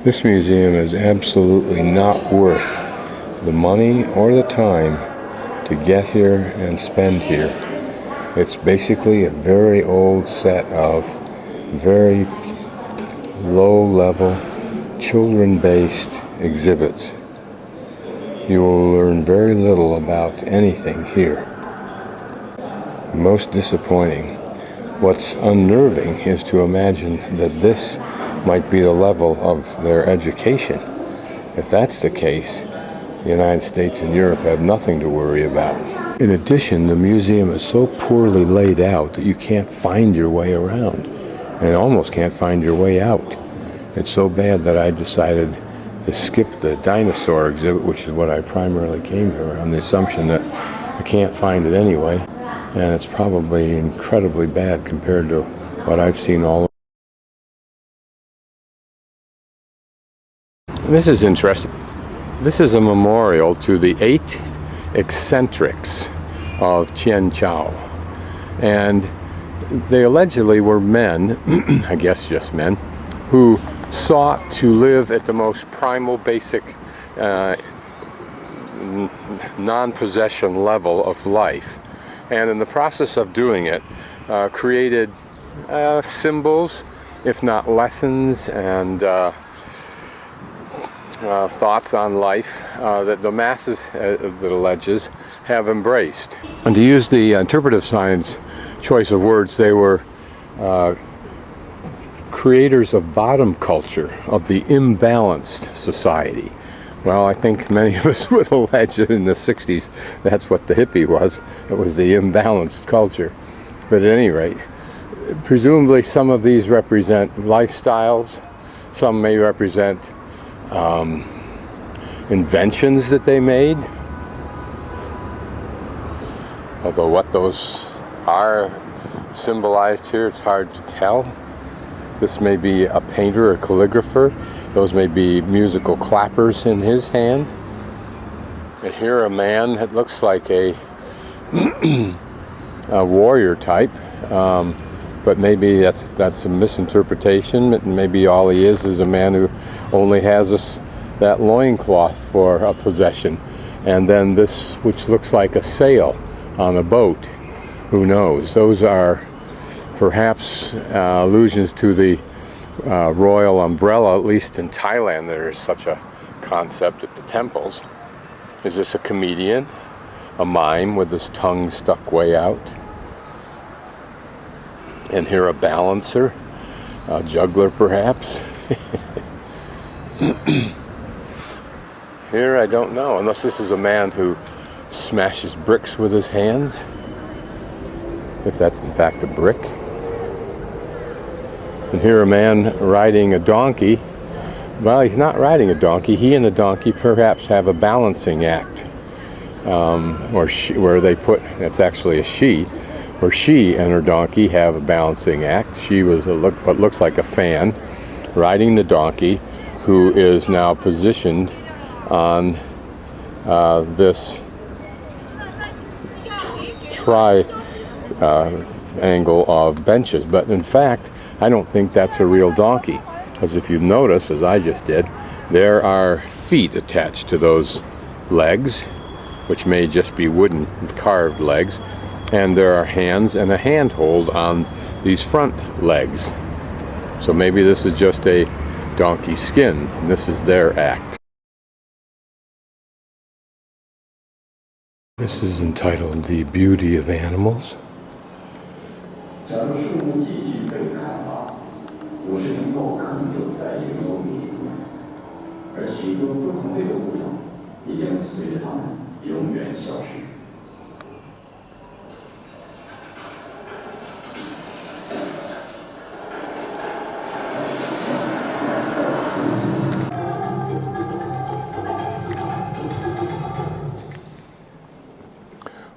This museum is absolutely not worth the money or the time to get here and spend here. It's basically a very old set of very low-level, children-based exhibits. You will learn very little about anything here. Most disappointing. What's unnerving is to imagine that this might be the level of their education. If that's the case, the United States and Europe have nothing to worry about. In addition, the museum is so poorly laid out that you can't find your way around, and almost can't find your way out. It's so bad that I decided to skip the dinosaur exhibit, which is what I primarily came here on the assumption that I can't find it anyway, and it's probably incredibly bad compared to what I've seen all over. This is interesting. This is a memorial to the 8 eccentrics of Qianchao, and they allegedly were men, I guess just men, who sought to live at the most primal, basic, non-possession level of life, and in the process of doing it, created symbols, if not lessons, and thoughts on life that the masses, that alleges, have embraced. And to use the interpretive science choice of words, they were creators of bottom culture, of the imbalanced society. Well, I think many of us would allege that in the 60s that's what the hippie was. It was the imbalanced culture. But at any rate, presumably some of these represent lifestyles, some may represent inventions that they made, although what those are symbolized here, it's hard to tell. This may be a painter or calligrapher. Those may be musical clappers in his hand. And here a man that looks like a warrior type, but maybe that's a misinterpretation. Maybe all he is a man who only has that loincloth for a possession. And then this, which looks like a sail on a boat. Who knows? Those are perhaps allusions to the royal umbrella, at least in Thailand there is such a concept at the temples. Is this a comedian? A mime with his tongue stuck way out? And here a balancer, a juggler perhaps. Here I don't know, unless this is a man who smashes bricks with his hands, if that's in fact a brick. And here a man riding a donkey. Well, he's not riding a donkey. He and the donkey perhaps have a balancing act, where they put, that's actually a she, where she and her donkey have a balancing act. She was what looks like a fan riding the donkey, who is now positioned on this triangle of benches. But in fact, I don't think that's a real donkey, because if you notice, as I just did, there are feet attached to those legs, which may just be wooden carved legs, and there are hands and a handhold on these front legs. So maybe this is just a donkey skin, and this is their act. This is entitled The Beauty of Animals. 假如树木继续被砍伐，50年后可能就再也没有米了，而许多不同类的物种也将随着它们永远消失。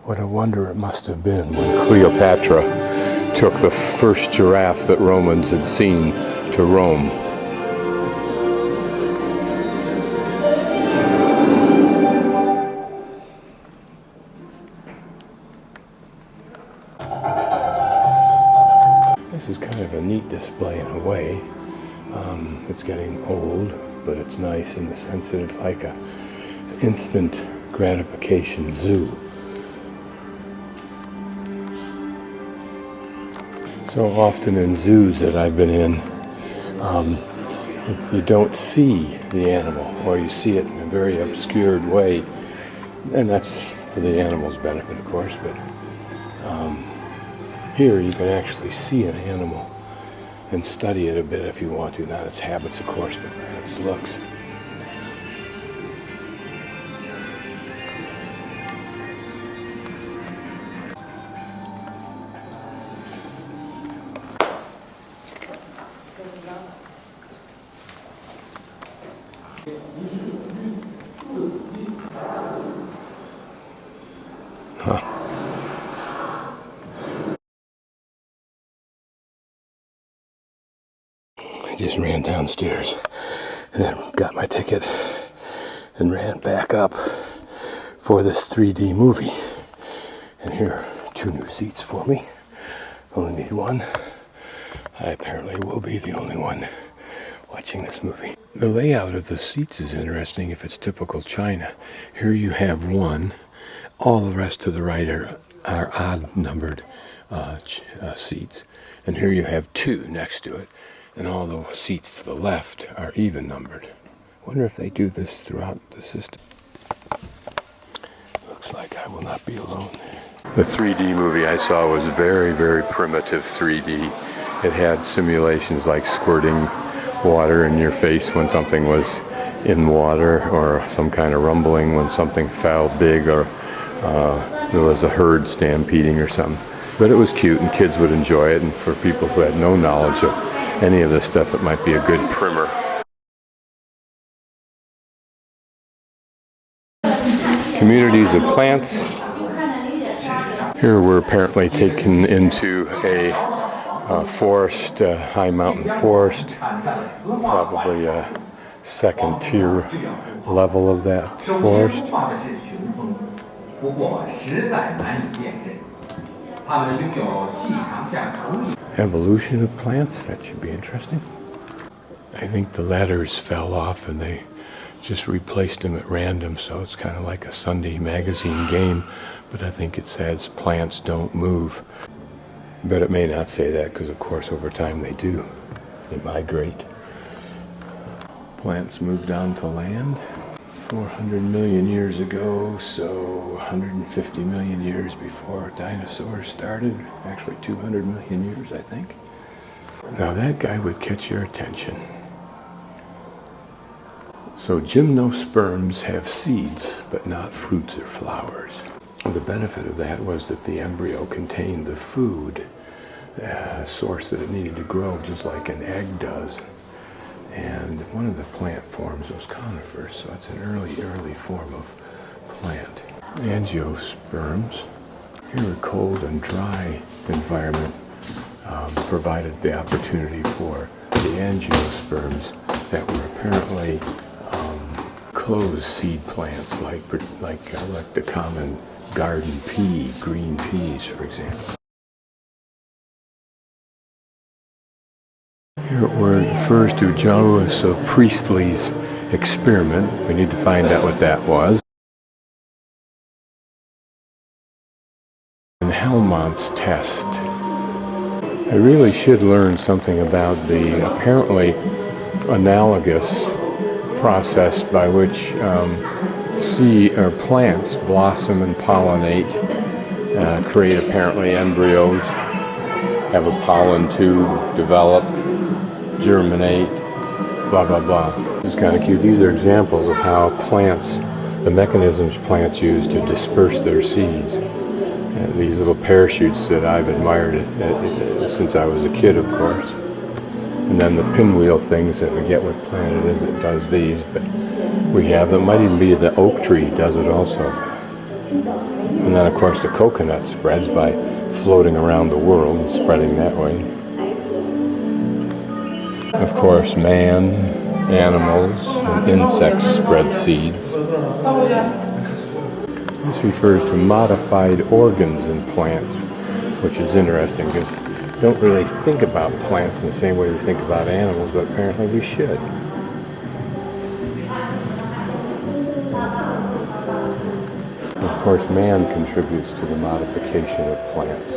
What a wonder it must have been when Cleopatra took the first giraffe that Romans had seen to Rome. This is kind of a neat display in a way. It's getting old. but it's nice in the sense that it's like a instant gratification zoo. So often in zoos that I've been in, you don't see the animal, or you see it in a very obscured way, and that's for the animal's benefit, of course, but here you can actually see an animal and study it a bit if you want to, not its habits, of course, but its looks. I just ran downstairs and then got my ticket and ran back up for this 3D movie. And here are 2 new seats for me. Only need 1. I apparently will be the only one watching this movie. The layout of the seats is interesting if it's typical China. Here you have 1. All the rest to the right are odd numbered seats. And here you have 2 next to it. And all the seats to the left are even numbered. Wonder if they do this throughout the system. Looks like I will not be alone there. The 3D movie I saw was very, very primitive 3D. It had simulations like squirting water in your face when something was in water, or some kind of rumbling when something fell big, or there was a herd stampeding or something. But it was cute and kids would enjoy it, and for people who had no knowledge of any of this stuff, it might be a good primer. Communities of plants. Here we're apparently taken into a forest, high mountain forest, probably a 2nd tier level of that forest. Evolution of plants, that should be interesting. I think the ladders fell off and they just replaced them at random, so it's kind of like a Sunday magazine game, but I think it says plants don't move. But it may not say that because, of course, over time they do. They migrate. Plants moved onto land 400 million years ago, so 150 million years before dinosaurs started. Actually 200 million years, I think. Now that guy would catch your attention. So gymnosperms have seeds, but not fruits or flowers. The benefit of that was that the embryo contained the food source that it needed to grow, just like an egg does. And one of the plant forms was conifers, so it's an early form of plant. Angiosperms. Here a cold and dry environment provided the opportunity for the angiosperms that were apparently closed seed plants, like the common garden pea, green peas, for example. Here it refers to Joseph Priestley's experiment. We need to find out what that was. And Helmont's test. I really should learn something about the apparently analogous process by which plants blossom and pollinate, create apparently embryos, have a pollen tube, develop, germinate, blah blah blah. This is kind of cute. These are examples of how plants, the mechanisms plants use to disperse their seeds. These little parachutes that I've admired since I was a kid, of course. And then the pinwheel things, I forget what plant it is that does these, but we have them. Might even be the oak tree does it also. And then of course the coconut spreads by floating around the world and spreading that way. Of course, man, animals, and insects spread seeds. This refers to modified organs in plants, which is interesting because we don't really think about plants in the same way we think about animals, but apparently we should. course, man contributes to the modification of plants.